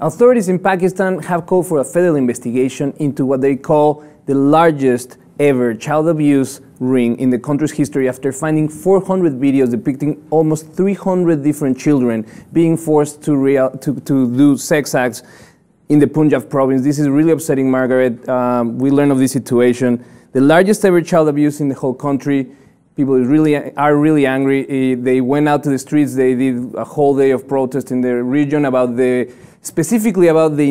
Authorities in Pakistan have called for a federal investigation into what they call the largest ever child abuse ring in the country's history after finding 400 videos depicting almost 300 different children being forced to do sex acts in the Punjab province. This is really upsetting, Margaret. We learned of this situation. The largest ever child abuse in the whole country. People are really angry. They went out to the streets. They did a whole day of protest in the region specifically about the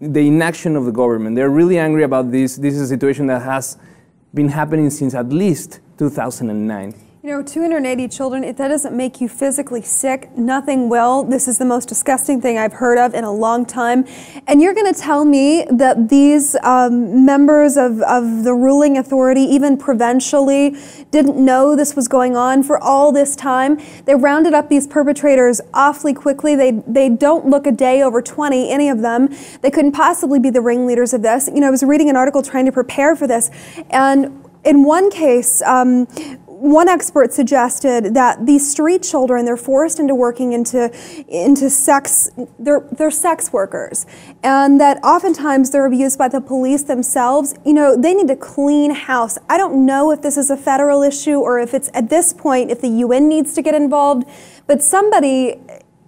inaction of the government. They're really angry about this. This is a situation that has been happening since at least 2009. You know, 280 children, if that doesn't make you physically sick, nothing will. This is the most disgusting thing I've heard of in a long time. And you're going to tell me that these members of the ruling authority, even provincially, didn't know this was going on for all this time? They rounded up these perpetrators awfully quickly. They don't look a day over 20, any of them. They couldn't possibly be the ringleaders of this. You know, I was reading an article trying to prepare for this, and in one case, one expert suggested that these street children, they're forced into working into sex, they're sex workers, and that oftentimes they're abused by the police themselves. You know, they need to clean house. I don't know if this is a federal issue or if it's, at this point, if the UN needs to get involved, but somebody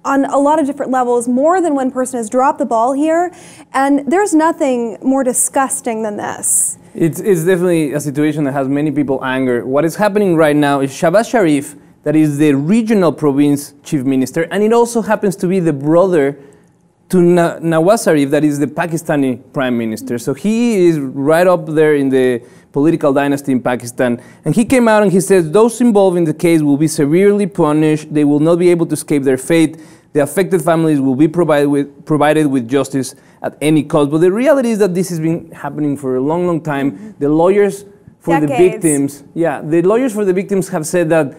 on a lot of different levels, more than one person has dropped the ball here, and there's nothing more disgusting than this. It's definitely a situation that has many people angered. What is happening right now is Shahbaz Sharif, that is the regional province chief minister, and it also happens to be the brother to Nawaz Sharif, that is the Pakistani prime minister. So he is right up there in the political dynasty in Pakistan. And he came out and he says those involved in the case will be severely punished. They will not be able to escape their fate. The affected families will be provided with justice at any cost. But the reality is that this has been happening for a long, long time. The lawyers for the victims, the lawyers for the victims have said that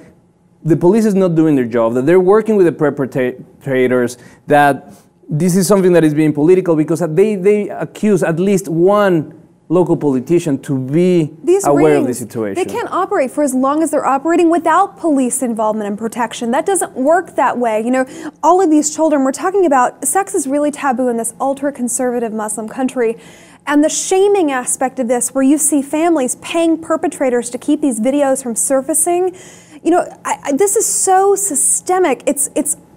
the police is not doing their job, that they're working with the perpetrators, that this is something that is being political because they accuse at least one local politician to be aware of the situation. They can't operate for as long as they're operating without police involvement and protection. That doesn't work that way. You know, all of these children, we're talking about, sex is really taboo in this ultra-conservative Muslim country. And the shaming aspect of this, where you see families paying perpetrators to keep these videos from surfacing, you know, this is so systemic.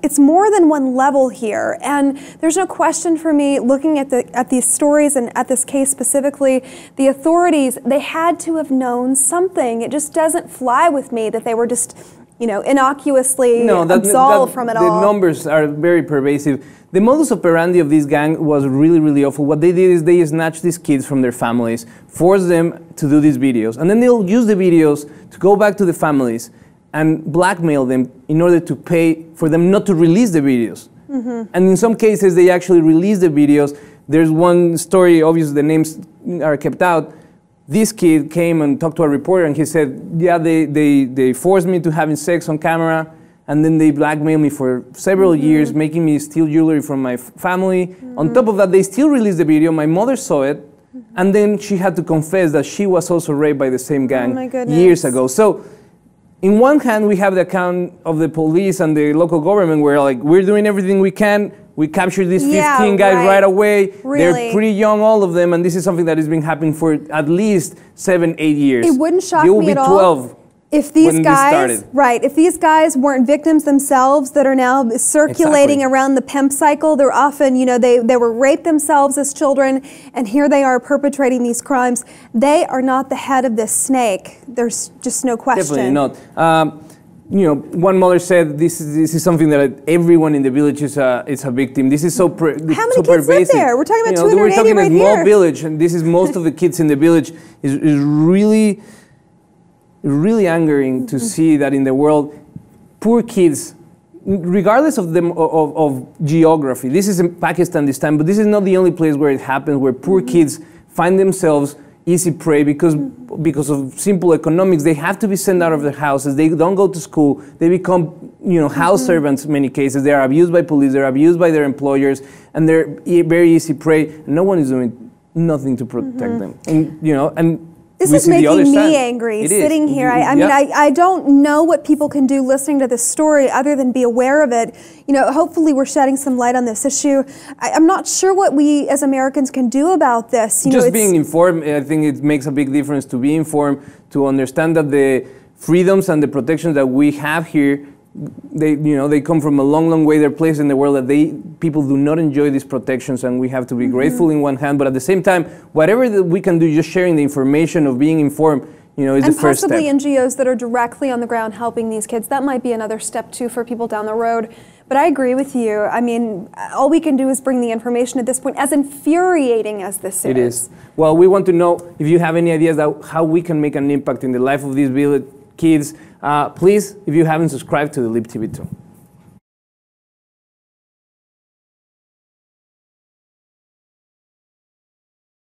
It's more than one level here, and there's no question for me, looking at these stories and at this case specifically, the authorities, they had to have known something. It just doesn't fly with me that they were just, you know, innocuously absolved from it all. The numbers are very pervasive. The modus operandi of this gang was really, really awful. What they did is they snatched these kids from their families, forced them to do these videos, and then they'll use the videos to go back to the families and blackmail them in order to pay for them not to release the videos. And in some cases, they actually release the videos. There's one story, obviously the names are kept out. This kid came and talked to a reporter and he said, yeah, they forced me to having sex on camera, and then they blackmailed me for several years, making me steal jewelry from my family. On top of that, they still released the video. My mother saw it, and then she had to confess that she was also raped by the same gang years ago. So, in one hand, we have the account of the police and the local government where, like, we're doing everything we can. We captured these 15 guys right away. Really? They're pretty young, all of them, and this is something that has been happening for at least 7-8 years. It wouldn't shock me me at all. 12 if these guys, if these guys weren't victims themselves that are now circulating around the pimp cycle, they're often, you know, they were raped themselves as children, and here they are perpetrating these crimes. They are not the head of this snake. There's just no question. Definitely not. You know, one mother said this is something that everyone in the village is a victim. This is so pervasive. How many kids live there? We're talking about 280 we're talking right a small village, and this is most of the kids in the village. Is really angering to see that in the world, poor kids, regardless of geography, this is in Pakistan this time, but this is not the only place where it happens, where poor kids find themselves easy prey because of simple economics. They have to be sent out of their houses. They don't go to school. They become, you know, house servants in many cases. They are abused by police. They're abused by their employers, and they're very easy prey. No one is doing nothing to protect them. And you know, and This we is see the other making side. me angry, It sitting is. here. I mean, I don't know what people can do listening to this story other than be aware of it. You know, hopefully we're shedding some light on this issue. I'm not sure what we as Americans can do about this. You know, Just being informed, I think it makes a big difference to be informed, to understand that the freedoms and the protections that we have here, they come from a long, long way. They're placed in the world that people do not enjoy these protections, and we have to be grateful in one hand. But at the same time, whatever that we can do, just sharing the information of being informed, is the first step. And possibly NGOs that are directly on the ground helping these kids. That might be another step too for people down the road. But I agree with you. I mean, all we can do is bring the information at this point, as infuriating as this is. It is. Well, we want to know if you have any ideas how we can make an impact in the life of these kids. Please, if you haven't subscribed to the Lib TV 2.